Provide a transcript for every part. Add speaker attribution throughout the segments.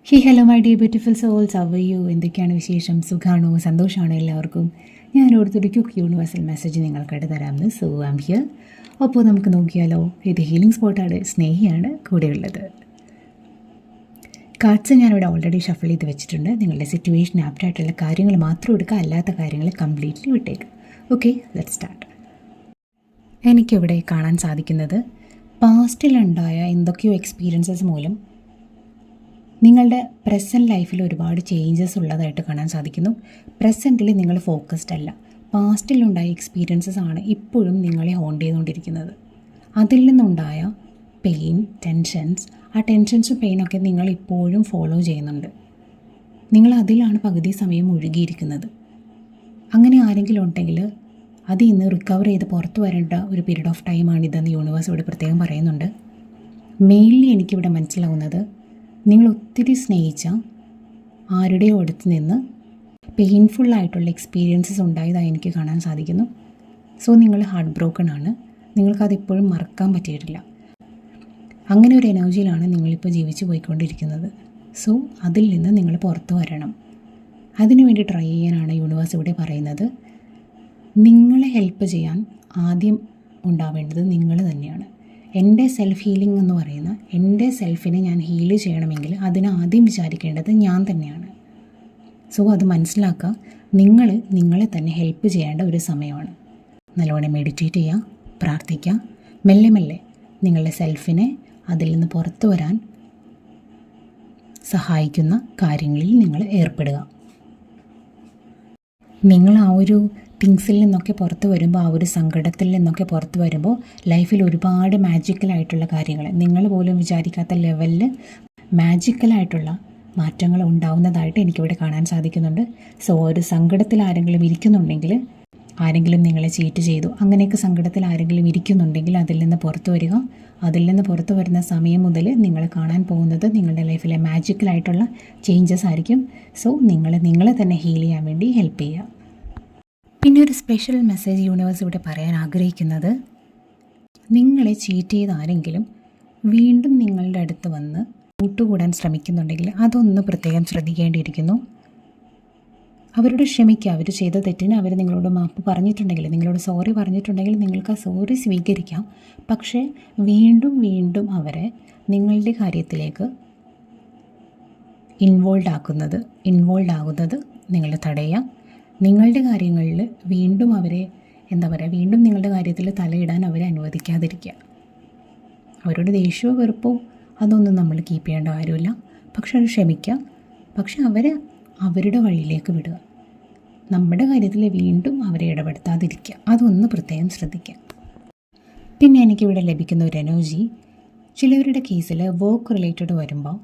Speaker 1: Hello my dear beautiful souls, how are you? എന്തൊക്കെയാണ് വിശേഷം? സുഖമാണോ? സന്തോഷമാണോ എല്ലാവർക്കും? ഞാൻ ഓർത്തൊരു ക്യുക്ക് യൂണിവേഴ്സൽ മെസ്സേജ് നിങ്ങൾക്കായിട്ട് തരാമെന്ന്. So am here. അപ്പോൾ നമുക്ക് നോക്കിയാലോ. ഇത് ഹീലിംഗ് സ്പോട്ടാണ്. സ്നേഹിയാണ് കൂടെയുള്ളത്. കാർഡ്സ് ഞാനിവിടെ ഓൾറെഡി ഷഫിൾ ചെയ്ത് വെച്ചിട്ടുണ്ട്. നിങ്ങളുടെ സിറ്റുവേഷൻ ആപ്റ്റായിട്ടുള്ള കാര്യങ്ങൾ മാത്രം എടുക്കുക, അല്ലാത്ത കാര്യങ്ങൾ കംപ്ലീറ്റ്ലി വിട്ടേക്കും. Okay, let's start. എനിക്കിവിടെ കാണാൻ സാധിക്കുന്നത് പാസ്റ്റിലുണ്ടായ എന്തൊക്കെയോ എക്സ്പീരിയൻസസ് മൂലം നിങ്ങളുടെ പ്രസൻറ്റ് ലൈഫിൽ ഒരുപാട് ചേഞ്ചസ് ഉള്ളതായിട്ട് കാണാൻ സാധിക്കുന്നു. പ്രസൻറ്റിൽ നിങ്ങൾ ഫോക്കസ്ഡ് അല്ല. പാസ്റ്റിലുണ്ടായ എക്സ്പീരിയൻസസ് ആണ് ഇപ്പോഴും നിങ്ങളെ ഹോണ്ട് ചെയ്തുകൊണ്ടിരിക്കുന്നത്. അതിൽ നിന്നുണ്ടായ പെയിൻ, ടെൻഷൻസ്, ആ ടെൻഷൻസും പെയിനൊക്കെ നിങ്ങൾ ഇപ്പോഴും ഫോളോ ചെയ്യുന്നുണ്ട്. നിങ്ങൾ അതിലാണ് പകുതി സമയം മുഴുകിയിരിക്കുന്നത്. അങ്ങനെ ആരെങ്കിലും ഉണ്ടെങ്കിൽ അതിൽ നിന്ന് റിക്കവർ ചെയ്ത് പുറത്ത് വരേണ്ട ഒരു പീരീഡ് ഓഫ് ടൈമാണിതെന്ന് യൂണിവേഴ്സ് ഇവിടെ പ്രത്യേകം പറയുന്നുണ്ട്. മെയിൻലി എനിക്കിവിടെ മനസ്സിലാവുന്നത്, നിങ്ങൾ ഒത്തിരി സ്നേഹിച്ച ആരുടെയോ അടുത്ത് നിന്ന് പെയിൻഫുള്ളായിട്ടുള്ള എക്സ്പീരിയൻസസ് ഉണ്ടായതായി എനിക്ക് കാണാൻ സാധിക്കുന്നു. സോ നിങ്ങൾ ഹാർട്ട് ബ്രോക്കൺ ആണ്. നിങ്ങൾക്കതിപ്പോഴും മറക്കാൻ പറ്റിയിട്ടില്ല. അങ്ങനെ ഒരു എനർജിയിലാണ് നിങ്ങളിപ്പോൾ ജീവിച്ചു പോയിക്കൊണ്ടിരിക്കുന്നത്. സോ അതിൽ നിന്ന് നിങ്ങൾ പുറത്തു വരണം. അതിനുവേണ്ടി ട്രൈ ചെയ്യാനാണ് യൂണിവേഴ്സ് ഇവിടെ പറയുന്നത്. നിങ്ങളെ ഹെൽപ്പ് ചെയ്യാൻ ആദ്യം ഉണ്ടാവേണ്ടത് നിങ്ങൾ തന്നെയാണ്. എൻ്റെ സെൽഫ് ഹീലിംഗ് എന്ന് പറയുന്ന എൻ്റെ സെൽഫിനെ ഞാൻ ഹീല് ചെയ്യണമെങ്കിൽ അതിന് ആദ്യം വിചാരിക്കേണ്ടത് ഞാൻ തന്നെയാണ്. സോ അത് മനസ്സിലാക്കുക. നിങ്ങൾ നിങ്ങളെ തന്നെ ഹെൽപ്പ് ചെയ്യേണ്ട ഒരു സമയമാണ്. നല്ലോണം മെഡിറ്റേറ്റ് ചെയ്യുക, പ്രാർത്ഥിക്കുക, മെല്ലെ മെല്ലെ നിങ്ങളുടെ സെൽഫിനെ അതിൽ നിന്ന് പുറത്തു വരാൻ സഹായിക്കുന്ന കാര്യങ്ങളിൽ നിങ്ങൾ ഏർപ്പെടുക. നിങ്ങൾ ആ ഒരു തിങ്സിൽ നിന്നൊക്കെ പുറത്ത് വരുമ്പോൾ, ആ ഒരു സങ്കടത്തിൽ നിന്നൊക്കെ പുറത്ത് വരുമ്പോൾ ലൈഫിൽ ഒരുപാട് മാജിക്കലായിട്ടുള്ള കാര്യങ്ങൾ, നിങ്ങൾ പോലും വിചാരിക്കാത്ത ലെവലിൽ മാജിക്കലായിട്ടുള്ള മാറ്റങ്ങൾ ഉണ്ടാവുന്നതായിട്ട് എനിക്കിവിടെ കാണാൻ സാധിക്കുന്നുണ്ട്. സോ ഒരു സങ്കടത്തിൽ ആരെങ്കിലും ഇരിക്കുന്നുണ്ടെങ്കിൽ, ആരെങ്കിലും നിങ്ങളെ ചീറ്റ് ചെയ്തു, അങ്ങനെയൊക്കെ സങ്കടത്തിൽ ആരെങ്കിലും ഇരിക്കുന്നുണ്ടെങ്കിൽ അതിൽ നിന്ന് പുറത്തു വരിക. അതിൽ നിന്ന് പുറത്തു വരുന്ന സമയം മുതൽ നിങ്ങൾ കാണാൻ പോകുന്നത് നിങ്ങളുടെ ലൈഫിലെ മാജിക്കലായിട്ടുള്ള ചേഞ്ചസ് ആയിരിക്കും. സോ നിങ്ങളെ തന്നെ ഹീൽ ചെയ്യാൻ വേണ്ടി ഹെൽപ്പ് ചെയ്യുക. പിന്നെ ഒരു സ്പെഷ്യൽ മെസ്സേജ് യൂണിവേഴ്സ് ഇവിടെ പറയാൻ ആഗ്രഹിക്കുന്നത്, നിങ്ങളെ ചീറ്റ് ചെയ്ത ആരെങ്കിലും വീണ്ടും നിങ്ങളുടെ അടുത്ത് വന്ന് കൂട്ടുകൂടാൻ ശ്രമിക്കുന്നുണ്ടെങ്കിൽ അതൊന്ന് പ്രത്യേകം ശ്രദ്ധിക്കേണ്ടിയിരിക്കുന്നു. അവരോട് ക്ഷമിക്കുക. അവർ ചെയ്ത തെറ്റിന് അവർ നിങ്ങളോട് മാപ്പ് പറഞ്ഞിട്ടുണ്ടെങ്കിൽ, നിങ്ങളോട് സോറി പറഞ്ഞിട്ടുണ്ടെങ്കിൽ നിങ്ങൾക്ക് ആ സോറി സ്വീകരിക്കാം. പക്ഷേ വീണ്ടും വീണ്ടും അവരെ നിങ്ങളുടെ കാര്യത്തിലേക്ക് ഇൻവോൾവ് ആകുന്നത് നിങ്ങൾ തടയുക. നിങ്ങളുടെ കാര്യങ്ങളിൽ വീണ്ടും അവരെ വീണ്ടും നിങ്ങളുടെ കാര്യത്തിൽ തലയിടാൻ അവരെ അനുവദിക്കാതിരിക്കുക. അവരോട് ദേഷ്യമോ വെറുപ്പോ അതൊന്നും നമ്മൾ കീപ്പ് ചെയ്യേണ്ട കാര്യമില്ല. പക്ഷെ അത് ക്ഷമിക്കുക. പക്ഷെ അവരെ അവരുടെ വഴിയിലേക്ക് വിടുക. നമ്മുടെ കാര്യത്തിൽ വീണ്ടും അവരെ ഇടപെടുത്താതിരിക്കുക. അതൊന്ന് പ്രത്യേകം ശ്രദ്ധിക്കുക. പിന്നെ എനിക്കിവിടെ ലഭിക്കുന്ന ഒരു എനർജി, ചിലവരുടെ കേസിൽ വർക്ക് റിലേറ്റഡ് വരുമ്പോൾ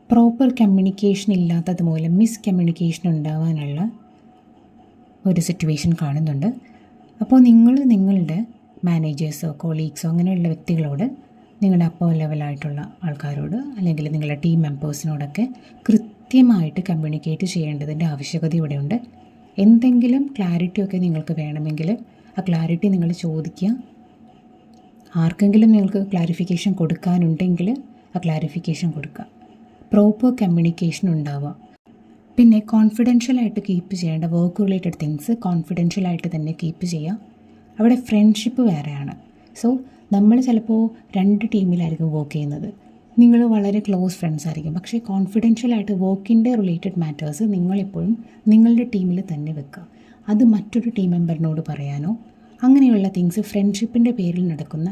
Speaker 1: പ്രോപ്പർ കമ്മ്യൂണിക്കേഷൻ ഇല്ലാത്തത് മൂലം മിസ്കമ്മ്യൂണിക്കേഷൻ ഉണ്ടാവാനുള്ള ഒരു സിറ്റുവേഷൻ കാണുന്നുണ്ട്. അപ്പോൾ നിങ്ങൾ നിങ്ങളുടെ മാനേജേഴ്സോ കൊളീഗ്സോ അങ്ങനെയുള്ള വ്യക്തികളോട്, നിങ്ങളുടെ അപ്പർ ലെവലായിട്ടുള്ള ആൾക്കാരോട്, അല്ലെങ്കിൽ നിങ്ങളുടെ ടീം മെമ്പേഴ്സിനോടൊക്കെ കൃത്യമായിട്ട് കമ്മ്യൂണിക്കേറ്റ് ചെയ്യേണ്ടതിൻ്റെ ആവശ്യകത ഇവിടെയുണ്ട്. എന്തെങ്കിലും ക്ലാരിറ്റിയൊക്കെ നിങ്ങൾക്ക് വേണമെങ്കിൽ ആ ക്ലാരിറ്റി നിങ്ങൾ ചോദിക്കുക. ആർക്കെങ്കിലും നിങ്ങൾക്ക് ക്ലാരിഫിക്കേഷൻ കൊടുക്കാനുണ്ടെങ്കിൽ ആ ക്ലാരിഫിക്കേഷൻ കൊടുക്കുക. പ്രോപ്പർ കമ്മ്യൂണിക്കേഷൻ ഉണ്ടാവുക. പിന്നെ കോൺഫിഡൻഷ്യലായിട്ട് കീപ്പ് ചെയ്യേണ്ട വർക്ക് റിലേറ്റഡ് തിങ്സ് കോൺഫിഡൻഷ്യലായിട്ട് തന്നെ കീപ്പ് ചെയ്യുക. അവിടെ ഫ്രണ്ട്ഷിപ്പ് വേറെയാണ്. സോ നമ്മൾ ചിലപ്പോൾ 2 ടീമിലായിരിക്കും വർക്ക് ചെയ്യുന്നത്. നിങ്ങൾ വളരെ ക്ലോസ് ഫ്രണ്ട്സ് ആയിരിക്കും. പക്ഷേ കോൺഫിഡൻഷ്യലായിട്ട് വർക്കിൻ്റെ റിലേറ്റഡ് മാറ്റേഴ്സ് നിങ്ങളെപ്പോഴും നിങ്ങളുടെ ടീമിൽ തന്നെ വെക്കുക. അത് മറ്റൊരു ടീം മെമ്പറിനോട് പറയാനോ അങ്ങനെയുള്ള തിങ്സ്, ഫ്രണ്ട്ഷിപ്പിൻ്റെ പേരിൽ നടക്കുന്ന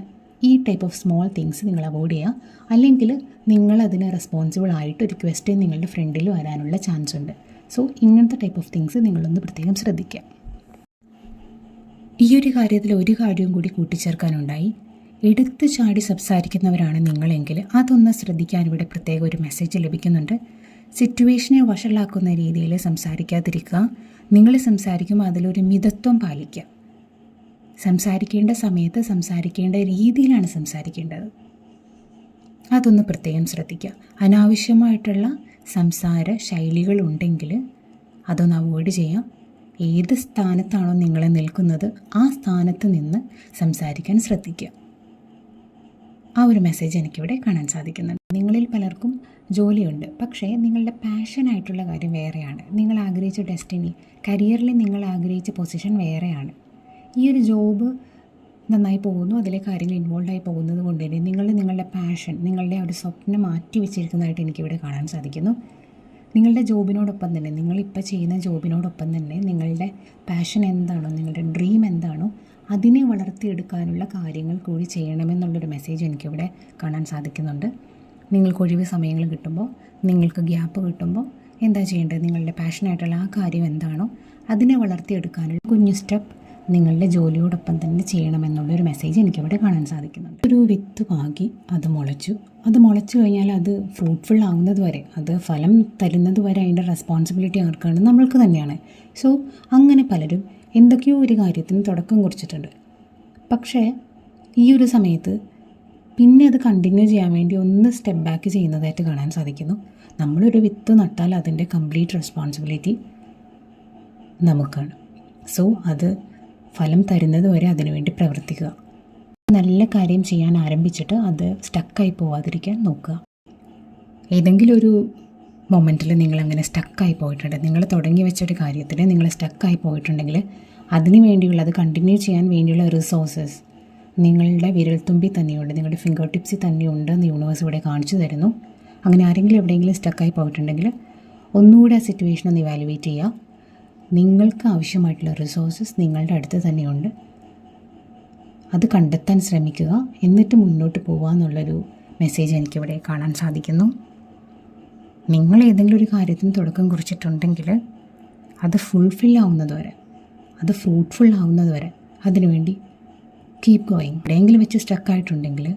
Speaker 1: ഈ ടൈപ്പ് ഓഫ് സ്മോൾ തിങ്സ് നിങ്ങൾ അവോയ്ഡ് ചെയ്യുക. അല്ലെങ്കിൽ നിങ്ങളതിന് റെസ്പോൺസിബിൾ ആയിട്ട് ഒരു ക്വസ്റ്റ്യൻ നിങ്ങളുടെ ഫ്രണ്ടിൽ വരാനുള്ള ചാൻസ് ഉണ്ട്. സോ ഇങ്ങനത്തെ ടൈപ്പ് ഓഫ് തിങ്സ് നിങ്ങളൊന്ന് പ്രത്യേകം ശ്രദ്ധിക്കുക. ഈ ഒരു കാര്യത്തിൽ ഒരു കാര്യവും കൂടി കൂട്ടിച്ചേർക്കാനുണ്ടായി. എടുത്തു ചാടി സംസാരിക്കുന്നവരാണ് നിങ്ങളെങ്കിൽ അതൊന്ന് ശ്രദ്ധിക്കാൻ ഇവിടെ പ്രത്യേക ഒരു മെസ്സേജ് ലഭിക്കുന്നുണ്ട്. സിറ്റുവേഷനെ വഷളാക്കുന്ന രീതിയിൽ സംസാരിക്കാതിരിക്കുക. നിങ്ങൾ സംസാരിക്കുമ്പോൾ അതിലൊരു മിതത്വം പാലിക്കുക. സംസാരിക്കേണ്ട സമയത്ത് സംസാരിക്കേണ്ട രീതിയിലാണ് സംസാരിക്കേണ്ടത്. അതൊന്ന് പ്രത്യേകം ശ്രദ്ധിക്കുക. അനാവശ്യമായിട്ടുള്ള സംസാര ശൈലികളുണ്ടെങ്കിൽ അതൊന്ന് അവോയ്ഡ് ചെയ്യാം. ഏത് സ്ഥാനത്താണോ നിങ്ങൾ നിൽക്കുന്നത് ആ സ്ഥാനത്ത് നിന്ന് സംസാരിക്കാൻ ശ്രദ്ധിക്കുക. ആ ഒരു മെസ്സേജ് എനിക്കിവിടെ കാണാൻ സാധിക്കുന്നുണ്ട്. നിങ്ങളിൽ പലർക്കും ജോലിയുണ്ട്, പക്ഷേ നിങ്ങളുടെ പാഷനായിട്ടുള്ള കാര്യം വേറെയാണ്. നിങ്ങൾ ആഗ്രഹിച്ച ഡെസ്റ്റിനി, കരിയറിൽ നിങ്ങൾ ആഗ്രഹിച്ച പൊസിഷൻ വേറെയാണ്. ഈ ഒരു ജോബ് നന്നായി പോകുന്നു, അതിലെ കാര്യങ്ങൾ ഇൻവോൾവായി പോകുന്നത് കൊണ്ട് തന്നെ നിങ്ങളുടെ പാഷൻ, നിങ്ങളുടെ ആ ഒരു സ്വപ്നം മാറ്റി വെച്ചിരിക്കുന്നതായിട്ട് എനിക്കിവിടെ കാണാൻ സാധിക്കുന്നു. നിങ്ങളുടെ ജോബിനോടൊപ്പം തന്നെ, നിങ്ങളിപ്പോൾ ചെയ്യുന്ന ജോബിനോടൊപ്പം തന്നെ നിങ്ങളുടെ പാഷൻ എന്താണോ, നിങ്ങളുടെ ഡ്രീം എന്താണോ അതിനെ വളർത്തിയെടുക്കാനുള്ള കാര്യങ്ങൾ കൂടി ചെയ്യണമെന്നുള്ളൊരു മെസ്സേജ് എനിക്കിവിടെ കാണാൻ സാധിക്കുന്നുണ്ട്. നിങ്ങൾക്ക് ഒഴിവ് സമയങ്ങൾ കിട്ടുമ്പോൾ, നിങ്ങൾക്ക് ഗ്യാപ്പ് കിട്ടുമ്പോൾ എന്താ ചെയ്യേണ്ടത്? നിങ്ങളുടെ പാഷനായിട്ടുള്ള ആ കാര്യം എന്താണോ അതിനെ വളർത്തിയെടുക്കാനുള്ള കുഞ്ഞു സ്റ്റെപ്പ് നിങ്ങളുടെ ജോലിയോടൊപ്പം തന്നെ ചെയ്യണമെന്നുള്ളൊരു മെസ്സേജ് എനിക്കിവിടെ കാണാൻ സാധിക്കുന്നുണ്ട്. ഒരു വിത്ത് പാകി അത് മുളച്ചു കഴിഞ്ഞാൽ അത് ഫ്രൂട്ട്ഫുൾ ആവുന്നത് വരെ, അത് ഫലം തരുന്നത് വരെ അതിൻ്റെ റെസ്പോൺസിബിലിറ്റി ആർക്കാണ്? നമ്മൾക്ക് തന്നെയാണ്. സോ അങ്ങനെ പലരും എന്തൊക്കെയോ ഒരു കാര്യത്തിന് തുടക്കം കുറിച്ചിട്ടുണ്ട്. പക്ഷേ ഈ ഒരു സമയത്ത് പിന്നെ അത് കണ്ടിന്യൂ ചെയ്യാൻ വേണ്ടി ഒന്ന് സ്റ്റെപ്പ് ബാക്ക് ചെയ്യുന്നതായിട്ട് കാണാൻ സാധിക്കുന്നു. നമ്മളൊരു വിത്ത് നട്ടാൽ അതിൻ്റെ കംപ്ലീറ്റ് റെസ്പോൺസിബിലിറ്റി നമുക്കാണ്. സോ അത് ഫലം തരുന്നത് വരെ അതിനുവേണ്ടി പ്രവർത്തിക്കുക. നല്ല കാര്യം ചെയ്യാൻ ആരംഭിച്ചിട്ട് അത് സ്റ്റക്കായി പോവാതിരിക്കാൻ നോക്കുക. ഏതെങ്കിലും ഒരു മൊമെൻറ്റിൽ നിങ്ങളങ്ങനെ സ്റ്റക്കായി പോയിട്ടുണ്ട്, നിങ്ങൾ തുടങ്ങി വെച്ചൊരു കാര്യത്തിൽ നിങ്ങൾ സ്റ്റക്കായി പോയിട്ടുണ്ടെങ്കിൽ അതിന് വേണ്ടിയുള്ള, അത് കണ്ടിന്യൂ ചെയ്യാൻ വേണ്ടിയുള്ള റിസോഴ്സസ് നിങ്ങളുടെ വിരൽത്തുമ്പിൽ തന്നെയുണ്ട്, നിങ്ങളുടെ ഫിംഗർ ടിപ്സിൽ തന്നെയുണ്ട് എന്ന് യൂണിവേഴ്സ് ഇവിടെ കാണിച്ചു തരുന്നു. അങ്ങനെ ആരെങ്കിലും എവിടെയെങ്കിലും സ്റ്റക്കായി പോയിട്ടുണ്ടെങ്കിൽ ഒന്നുകൂടെ ആ സിറ്റുവേഷൻ ഒന്ന് ഇവാലുവേറ്റ് ചെയ്യുക. നിങ്ങൾക്ക് ആവശ്യമായിട്ടുള്ള റിസോഴ്സസ് നിങ്ങളുടെ അടുത്ത് തന്നെയുണ്ട്, അത് കണ്ടെത്താൻ ശ്രമിക്കുക, എന്നിട്ട് മുന്നോട്ട് പോവുക എന്നുള്ളൊരു മെസ്സേജ് എനിക്കിവിടെ കാണാൻ സാധിക്കുന്നു. നിങ്ങൾ ഏതെങ്കിലും ഒരു കാര്യത്തിന് തുടക്കം കുറിച്ചിട്ടുണ്ടെങ്കിൽ അത് ഫുൾഫിൽ ആവുന്നത് വരെ, അത് ഫ്രൂട്ട്ഫുൾ ആവുന്നത് വരെ അതിനുവേണ്ടി കീപ്പ് ഗോയിങ്. എവിടെയെങ്കിലും വെച്ച് സ്റ്റക്കായിട്ടുണ്ടെങ്കിൽ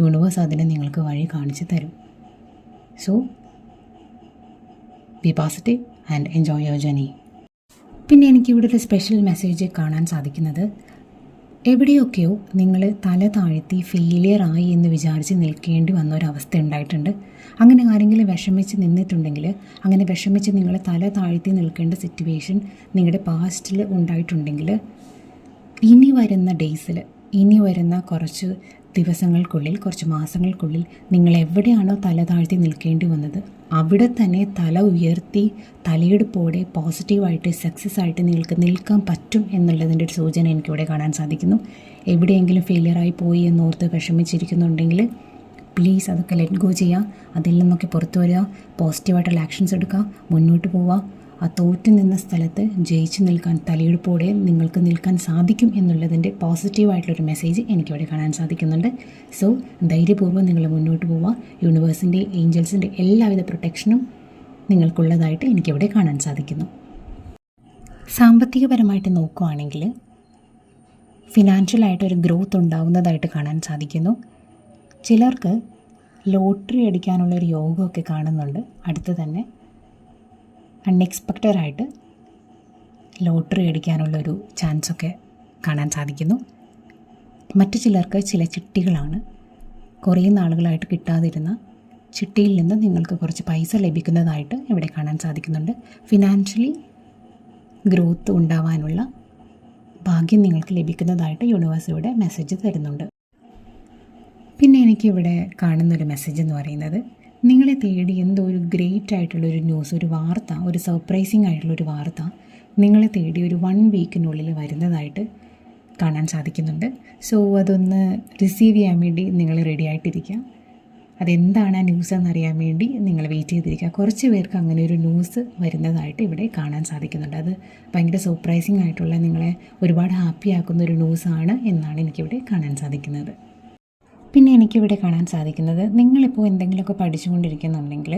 Speaker 1: യൂണിവേഴ്സ് അതിനെ നിങ്ങൾക്ക് വഴി കാണിച്ച് തരും. So B positive and enjoy your journey. പിന്നെ എനിക്കിവിടെ ഒരു സ്പെഷ്യൽ മെസ്സേജ് കാണാൻ സാധിക്കുന്നത്, എവിടെയൊക്കെയോ നിങ്ങൾ തല താഴ്ത്തി ഫെയിലിയറായി എന്ന് വിചാരിച്ച് നിൽക്കേണ്ടി വന്ന ഒരവസ്ഥ ഉണ്ടായിട്ടുണ്ട്. അങ്ങനെ ആരെങ്കിലും വിഷമിച്ച് നിന്നിട്ടുണ്ടെങ്കിൽ, അങ്ങനെ വിഷമിച്ച് നിങ്ങൾ തല താഴ്ത്തി നിൽക്കേണ്ട സിറ്റുവേഷൻ നിങ്ങളുടെ പാസ്റ്റിൽ ഉണ്ടായിട്ടുണ്ടെങ്കിൽ, ഇനി വരുന്ന ഡേയ്സിൽ, ഇനി വരുന്ന കുറച്ച് ദിവസങ്ങൾക്കുള്ളിൽ, കുറച്ച് മാസങ്ങൾക്കുള്ളിൽ നിങ്ങൾ എവിടെയാണോ തല താഴ്ത്തി നിൽക്കേണ്ടി വന്നത് അവിടെ തന്നെ തല ഉയർത്തി തലയെടുപ്പോടെ പോസിറ്റീവായിട്ട് സക്സസ് ആയിട്ട് നിങ്ങൾക്ക് നിൽക്കാൻ പറ്റും എന്നുള്ളതിൻ്റെ ഒരു സൂചന എനിക്കിവിടെ കാണാൻ സാധിക്കുന്നു. എവിടെയെങ്കിലും ഫെയിലിയറായി പോയി എന്നോർത്ത് വിഷമിച്ചിരിക്കുന്നുണ്ടെങ്കിൽ പ്ലീസ് അതൊക്കെ ലെറ്റ് ഗോ ചെയ്യുക, അതിൽ നിന്നൊക്കെ പുറത്തു വരിക, പോസിറ്റീവായിട്ടുള്ള ആക്ഷൻസ് എടുക്കുക, മുന്നോട്ട് പോവുക. ആ തോറ്റു നിന്ന സ്ഥലത്ത് ജയിച്ചു നിൽക്കാൻ തലയെടുപ്പോടെ നിങ്ങൾക്ക് നിൽക്കാൻ സാധിക്കും എന്നുള്ളതിൻ്റെ പോസിറ്റീവായിട്ടുള്ളൊരു മെസ്സേജ് എനിക്കിവിടെ കാണാൻ സാധിക്കുന്നുണ്ട്. സോ ധൈര്യപൂർവ്വം നിങ്ങൾ മുന്നോട്ട് പോവുക. യൂണിവേഴ്സിൻ്റെ, ഏഞ്ചൽസിൻ്റെ എല്ലാവിധ പ്രൊട്ടക്ഷനും നിങ്ങൾക്കുള്ളതായിട്ട് എനിക്കിവിടെ കാണാൻ സാധിക്കുന്നു. സാമ്പത്തികപരമായിട്ട് നോക്കുകയാണെങ്കിൽ ഫിനാൻഷ്യലായിട്ടൊരു ഗ്രോത്ത് ഉണ്ടാവുന്നതായിട്ട് കാണാൻ സാധിക്കുന്നു. ചിലർക്ക് ലോട്ടറി അടിക്കാനുള്ളൊരു യോഗമൊക്കെ കാണുന്നുണ്ട്. അടുത്ത് തന്നെ അൺഎക്സ്പെക്റ്റഡായിട്ട് ലോട്ടറി അടിക്കാനുള്ളൊരു ചാൻസൊക്കെ കാണാൻ സാധിക്കുന്നു. മറ്റു ചിലർക്ക് ചില ചിട്ടികളാണ്, കുറേ നാളുകളായിട്ട് കിട്ടാതിരുന്ന ചിട്ടിയിൽ നിന്ന് നിങ്ങൾക്ക് കുറച്ച് പൈസ ലഭിക്കുന്നതായിട്ട് ഇവിടെ കാണാൻ സാധിക്കുന്നുണ്ട്. ഫിനാൻഷ്യലി ഗ്രോത്ത് ഉണ്ടാവാനുള്ള ഭാഗ്യം നിങ്ങൾക്ക് ലഭിക്കുന്നതായിട്ട് യൂണിവേഴ്സ് ഇവിടെ മെസ്സേജ് തരുന്നുണ്ട്. പിന്നെ എനിക്കിവിടെ കാണുന്നൊരു മെസ്സേജ് എന്ന് പറയുന്നത്, നിങ്ങളെ തേടി എന്തോ ഒരു ഗ്രേറ്റ് ആയിട്ടുള്ളൊരു ന്യൂസ്, ഒരു വാർത്ത, ഒരു സർപ്രൈസിങ് ആയിട്ടുള്ളൊരു വാർത്ത നിങ്ങളെ തേടി ഒരു 1 വീക്കിനുള്ളിൽ വരുന്നതായിട്ട് കാണാൻ സാധിക്കുന്നുണ്ട്. സോ അതൊന്ന് റിസീവ് ചെയ്യാൻ വേണ്ടി നിങ്ങൾ റെഡി ആയിട്ടിരിക്കുക. അതെന്താണ് ആ ന്യൂസ് എന്നറിയാൻ വേണ്ടി നിങ്ങൾ വെയിറ്റ് ചെയ്തിരിക്കുക. കുറച്ച് പേർക്ക് അങ്ങനെ ഒരു ന്യൂസ് വരുന്നതായിട്ട് ഇവിടെ കാണാൻ സാധിക്കുന്നുണ്ട്. അത് ഭയങ്കര സർപ്രൈസിങ് ആയിട്ടുള്ള, നിങ്ങളെ ഒരുപാട് ഹാപ്പി ആക്കുന്ന ഒരു ന്യൂസാണ് എന്നാണ് എനിക്കിവിടെ കാണാൻ സാധിക്കുന്നത്. പിന്നെ എനിക്കിവിടെ കാണാൻ സാധിക്കുന്നത്, നിങ്ങളിപ്പോൾ എന്തെങ്കിലുമൊക്കെ പഠിച്ചുകൊണ്ടിരിക്കുന്നുണ്ടെങ്കിൽ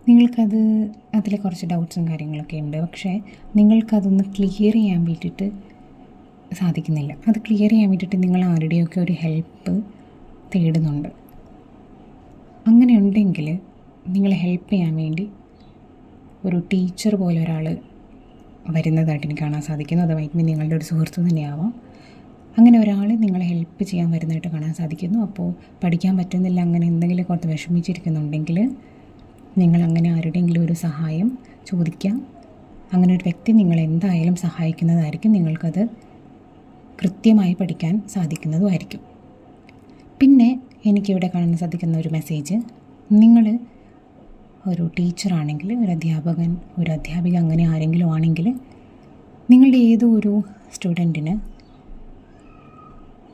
Speaker 1: നിങ്ങൾക്കത്, അതിൽ കുറച്ച് ഡൗട്ട്സും കാര്യങ്ങളൊക്കെ ഉണ്ട്, പക്ഷേ നിങ്ങൾക്കതൊന്ന് ക്ലിയർ ചെയ്യാൻ വേണ്ടിയിട്ട് സാധിക്കുന്നില്ല. അത് ക്ലിയർ ചെയ്യാൻ വേണ്ടിയിട്ട് നിങ്ങൾ ആരുടെയൊക്കെ ഒരു ഹെൽപ്പ് തേടുന്നുണ്ട്. അങ്ങനെ ഉണ്ടെങ്കിൽ നിങ്ങളെ ഹെൽപ്പ് ചെയ്യാൻ വേണ്ടി ഒരു ടീച്ചർ പോലെ ഒരാൾ വരുന്നതായിട്ട് എനിക്ക് കാണാൻ സാധിക്കുന്നു. അത് മൈറ്റ് ബി നിങ്ങളുടെ ഒരു സുഹൃത്ത് തന്നെയാവാം. അങ്ങനെ ഒരാൾ നിങ്ങളെ ഹെൽപ്പ് ചെയ്യാൻ വരുന്നതായിട്ട് കാണാൻ സാധിക്കുന്നു. അപ്പോൾ പഠിക്കാൻ പറ്റുന്നില്ല, അങ്ങനെ എന്തെങ്കിലും കുറച്ച് വിഷമിച്ചിരിക്കുന്നുണ്ടെങ്കിൽ നിങ്ങളങ്ങനെ ആരുടെയെങ്കിലും ഒരു സഹായം ചോദിക്കാം. അങ്ങനെ ഒരു വ്യക്തി നിങ്ങളെന്തായാലും സഹായിക്കുന്നതായിരിക്കും, നിങ്ങൾക്കത് കൃത്യമായി പഠിക്കാൻ സാധിക്കുന്നതുമായിരിക്കും. പിന്നെ എനിക്കിവിടെ കാണാൻ സാധിക്കുന്ന ഒരു മെസ്സേജ്, നിങ്ങൾ ഒരു ടീച്ചറാണെങ്കിൽ, ഒരു അധ്യാപകൻ, ഒരു അധ്യാപിക, അങ്ങനെ ആരെങ്കിലും ആണെങ്കിൽ നിങ്ങളുടെ ഏതോ ഒരു സ്റ്റുഡൻറ്റിന്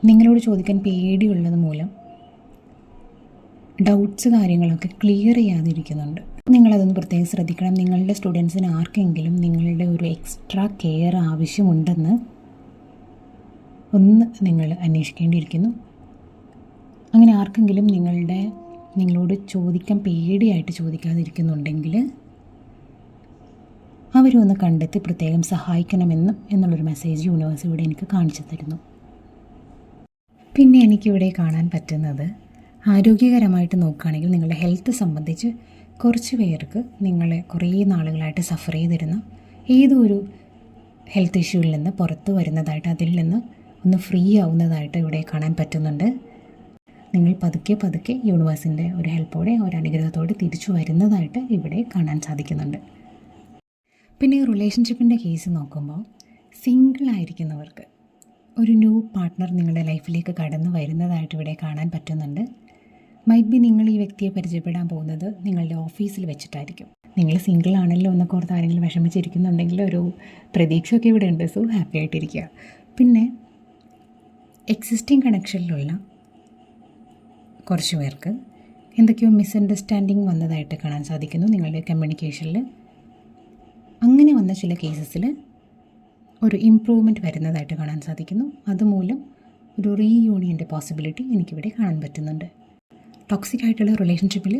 Speaker 1: നിങ്ങളോട് ചോദിക്കാൻ പേടിയുള്ളത് മൂലം ഡൗട്ട്സ് കാര്യങ്ങളൊക്കെ ക്ലിയർ ചെയ്യാതിരിക്കുന്നുണ്ട്. നിങ്ങളതൊന്ന് പ്രത്യേകം ശ്രദ്ധിക്കണം. നിങ്ങളുടെ സ്റ്റുഡൻസിന് ആർക്കെങ്കിലും നിങ്ങളുടെ ഒരു എക്സ്ട്രാ കെയർ ആവശ്യമുണ്ടെന്ന് ഒന്ന് നിങ്ങൾ അന്വേഷിക്കേണ്ടിയിരിക്കുന്നു. അങ്ങനെ ആർക്കെങ്കിലും നിങ്ങളോട് ചോദിക്കാൻ പേടിയായിട്ട് ചോദിക്കാതിരിക്കുന്നുണ്ടെങ്കിൽ അവരൊന്ന് കണ്ടെത്തി പ്രത്യേകം എന്നുള്ളൊരു മെസ്സേജ് യൂണിവേഴ്സ് ഇവിടെ എനിക്ക് കാണിച്ചു തരുന്നു. പിന്നെ എനിക്കിവിടെ കാണാൻ പറ്റുന്നത്, ആരോഗ്യകരമായിട്ട് നോക്കുകയാണെങ്കിൽ നിങ്ങളുടെ ഹെൽത്ത് സംബന്ധിച്ച് കുറച്ച് പേർക്ക് നിങ്ങളെ കുറേ നാളുകളായിട്ട് സഫർ ചെയ്തിരുന്ന ഏതോ ഒരു ഹെൽത്ത് ഇഷ്യൂവിൽ നിന്ന് പുറത്ത് വരുന്നതായിട്ട്, അതിൽ നിന്ന് ഒന്ന് ഫ്രീ ആവുന്നതായിട്ട് ഇവിടെ കാണാൻ പറ്റുന്നുണ്ട്. നിങ്ങൾ പതുക്കെ യൂണിവേഴ്സിൻ്റെ ഒരു ഹെൽപ്പോടെ, ഒരു അനുഗ്രഹത്തോടെ തിരിച്ചു വരുന്നതായിട്ട് ഇവിടെ കാണാൻ സാധിക്കുന്നുണ്ട്. പിന്നെ റിലേഷൻഷിപ്പിൻ്റെ കേസ് നോക്കുമ്പോൾ സിംഗിളായിരിക്കുന്നവർക്ക് ഒരു ന്യൂ പാർട്ട്ണർ നിങ്ങളുടെ ലൈഫിലേക്ക് കടന്നു വരുന്നതായിട്ട് ഇവിടെ കാണാൻ പറ്റുന്നുണ്ട്. മൈറ്റ് ബി നിങ്ങൾ ഈ വ്യക്തിയെ പരിചയപ്പെടാൻ പോകുന്നത് നിങ്ങളുടെ ഓഫീസിൽ വെച്ചിട്ടായിരിക്കും. നിങ്ങൾ സിംഗിൾ ആണല്ലോ എന്നൊക്കെ ഓർത്ത് ആരെങ്കിലും വിഷമിച്ചിരിക്കുന്നുണ്ടെങ്കിൽ ഒരു പ്രതീക്ഷയൊക്കെ ഇവിടെ ഉണ്ട്. സോ ഹാപ്പി ആയിട്ടിരിക്കുക. പിന്നെ എക്സിസ്റ്റിംഗ് കണക്ഷനിലുള്ള കുറച്ച് പേർക്ക് എന്തൊക്കെയോ മിസ്അണ്ടർസ്റ്റാൻഡിങ് വന്നതായിട്ട് കാണാൻ സാധിക്കുന്നു നിങ്ങളുടെ കമ്മ്യൂണിക്കേഷനിൽ. അങ്ങനെ വന്ന ചില കേസസിൽ ഒരു ഇമ്പ്രൂവ്മെൻറ്റ് വരുന്നതായിട്ട് കാണാൻ സാധിക്കുന്നു. അതുമൂലം ഒരു റീയൂണിയൻ്റെ പോസിബിലിറ്റി എനിക്കിവിടെ കാണാൻ പറ്റുന്നുണ്ട്. ടോക്സിക് ആയിട്ടുള്ള റിലേഷൻഷിപ്പിൽ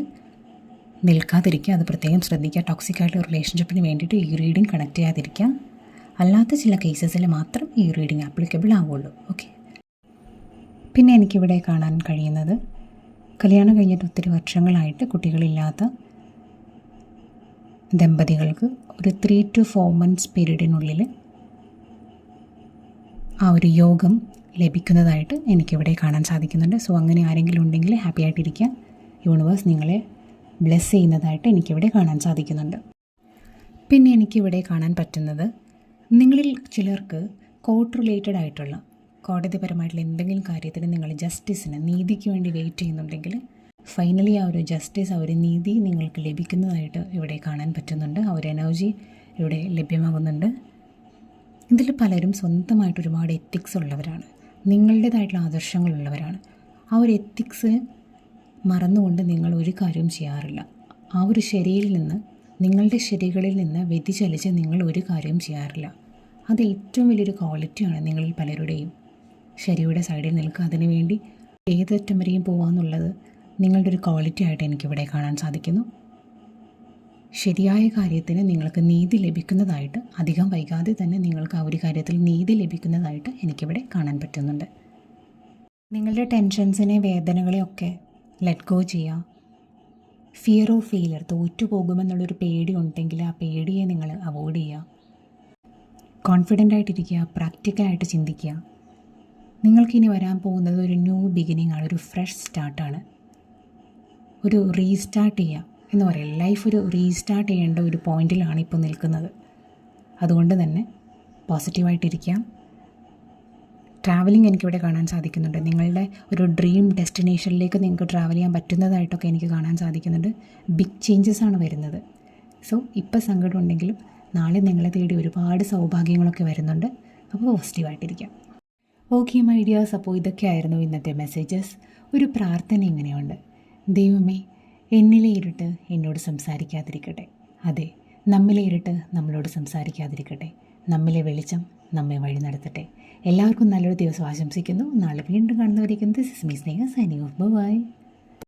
Speaker 1: നിൽക്കാതിരിക്കുക, അത് പ്രത്യേകം ശ്രദ്ധിക്കുക. ടോക്സിക് ആയിട്ടുള്ള റിലേഷൻഷിപ്പിന് വേണ്ടിയിട്ട് ഈ റീഡിങ് കണക്ട് ചെയ്യാതിരിക്കുക. അല്ലാത്ത ചില കേസസിൽ മാത്രം ഈ റീഡിങ് ആപ്ലിക്കബിൾ ആവുള്ളൂ. ഓക്കെ. പിന്നെ എനിക്കിവിടെ കാണാൻ കഴിയുന്നത്, കല്യാണം കഴിഞ്ഞിട്ട് ഒത്തിരി വർഷങ്ങളായിട്ട് കുട്ടികളില്ലാത്ത ദമ്പതികൾക്ക് ഒരു 3 to 4 months പീരീഡിനുള്ളിൽ ആ ഒരു യോഗം ലഭിക്കുന്നതായിട്ട് എനിക്കിവിടെ കാണാൻ സാധിക്കുന്നുണ്ട്. സോ അങ്ങനെ ആരെങ്കിലും ഉണ്ടെങ്കിൽ ഹാപ്പി ആയിട്ടിരിക്കുക. യൂണിവേഴ്സ് നിങ്ങളെ ബ്ലെസ് ചെയ്യുന്നതായിട്ട് എനിക്കിവിടെ കാണാൻ സാധിക്കുന്നുണ്ട്. പിന്നെ എനിക്കിവിടെ കാണാൻ പറ്റുന്നത്, നിങ്ങളിൽ ചിലർക്ക് കോർട്ട് റിലേറ്റഡ് ആയിട്ടുള്ള കോടതിപരമായിട്ടുള്ള എന്തെങ്കിലും കാര്യത്തിന് നിങ്ങൾ ജസ്റ്റിസിന്, നീതിക്ക് വേണ്ടി വെയിറ്റ് ചെയ്യുന്നുണ്ടെങ്കിൽ ഫൈനലി ആ ഒരു ജസ്റ്റിസ്, ആ ഒരു നീതി നിങ്ങൾക്ക് ലഭിക്കുന്നതായിട്ട് ഇവിടെ കാണാൻ പറ്റുന്നുണ്ട്. ആ ഒരു എനർജി ഇവിടെ ലഭ്യമാകുന്നുണ്ട്. ഇതിൽ പലരും സ്വന്തമായിട്ട് ഒരുപാട് എത്തിക്സ് ഉള്ളവരാണ്, നിങ്ങളുടേതായിട്ടുള്ള ആദർശങ്ങളുള്ളവരാണ്. ആ ഒരു എത്തിക്സ് മറന്നുകൊണ്ട് നിങ്ങൾ ഒരു കാര്യവും ചെയ്യാറില്ല. ആ ഒരു ശരിയിൽ നിന്ന്, നിങ്ങളുടെ ശരികളിൽ നിന്ന് വ്യതിചലിച്ച് നിങ്ങൾ ഒരു കാര്യവും ചെയ്യാറില്ല. അത് ഏറ്റവും വലിയൊരു ക്വാളിറ്റിയാണ് നിങ്ങളിൽ പലരുടെയും. ശരിയുടെ സൈഡിൽ നിൽക്കുക, അതിനുവേണ്ടി ഏതറ്റം വരെയും പോകാമെന്നുള്ളത് നിങ്ങളുടെ ഒരു ക്വാളിറ്റി ആയിട്ട് എനിക്കിവിടെ കാണാൻ സാധിക്കുന്നു. ശരിയായ കാര്യത്തിന് നിങ്ങൾക്ക് നീതി ലഭിക്കുന്നതായിട്ട്, അധികം വൈകാതെ തന്നെ നിങ്ങൾക്ക് ആ ഒരു കാര്യത്തിൽ നീതി ലഭിക്കുന്നതായിട്ട് എനിക്കിവിടെ കാണാൻ പറ്റുന്നുണ്ട്. നിങ്ങളുടെ ടെൻഷൻസിനെ, വേദനകളെയൊക്കെ ലെറ്റ് ഗോ ചെയ്യുക. ഫിയർ ഓഫ് ഫെയിലിയർ, തോറ്റുപോകുമെന്നുള്ളൊരു പേടി ഉണ്ടെങ്കിൽ ആ പേടിയെ നിങ്ങൾ അവോയ്ഡ് ചെയ്യുക. കോൺഫിഡൻ്റ് ആയിട്ടിരിക്കുക, പ്രാക്ടിക്കലായിട്ട് ചിന്തിക്കുക. നിങ്ങൾക്കിനി വരാൻ പോകുന്നത് ഒരു ന്യൂ ബിഗിനിങ് ആണ്, ഒരു ഫ്രഷ് സ്റ്റാർട്ടാണ്. ഒരു റീസ്റ്റാർട്ട് ചെയ്യുക എന്ന് പറയില്ല, ലൈഫ് ഒരു റീസ്റ്റാർട്ട് ചെയ്യേണ്ട ഒരു പോയിന്റിലാണ് ഇപ്പോൾ നിൽക്കുന്നത്. അതുകൊണ്ട് തന്നെ പോസിറ്റീവായിട്ടിരിക്കുക. ട്രാവലിംഗ് എനിക്കിവിടെ കാണാൻ സാധിക്കുന്നുണ്ട്. നിങ്ങളുടെ ഒരു ഡ്രീം ഡെസ്റ്റിനേഷനിലേക്ക് നിങ്ങൾക്ക് ട്രാവൽ ചെയ്യാൻ പറ്റുന്നതായിട്ടൊക്കെ എനിക്ക് കാണാൻ സാധിക്കുന്നുണ്ട്. ബിഗ് ചേഞ്ചസ് ആണ് വരുന്നത്. സോ ഇപ്പോൾ സങ്കടം ഉണ്ടെങ്കിലും നാളെ നിങ്ങളെ തേടി ഒരുപാട് സൗഭാഗ്യങ്ങളൊക്കെ വരുന്നുണ്ട്. അപ്പോൾ പോസിറ്റീവായിട്ടിരിക്കാം. ഓക്കെ മൈ ഡിയേഴ്സ്, അപ്പോൾ ഇതൊക്കെയായിരുന്നു ഇന്നത്തെ മെസ്സേജസ്. ഒരു പ്രാർത്ഥന ഇങ്ങനെയുണ്ട്: ദൈവമേ, എന്നിലെ ഇരുട്ട് എന്നോട് സംസാരിക്കാതിരിക്കട്ടെ. അതെ, നമ്മിലെ ഇരുട്ട് നമ്മളോട് സംസാരിക്കാതിരിക്കട്ടെ. നമ്മിലെ വെളിച്ചം നമ്മെ വഴി നടത്തട്ടെ. എല്ലാവർക്കും നല്ലൊരു ദിവസം ആശംസിക്കുന്നു. നാളെ വീണ്ടും കാണുന്നവരേക്കും this is me Sneha signing off. By.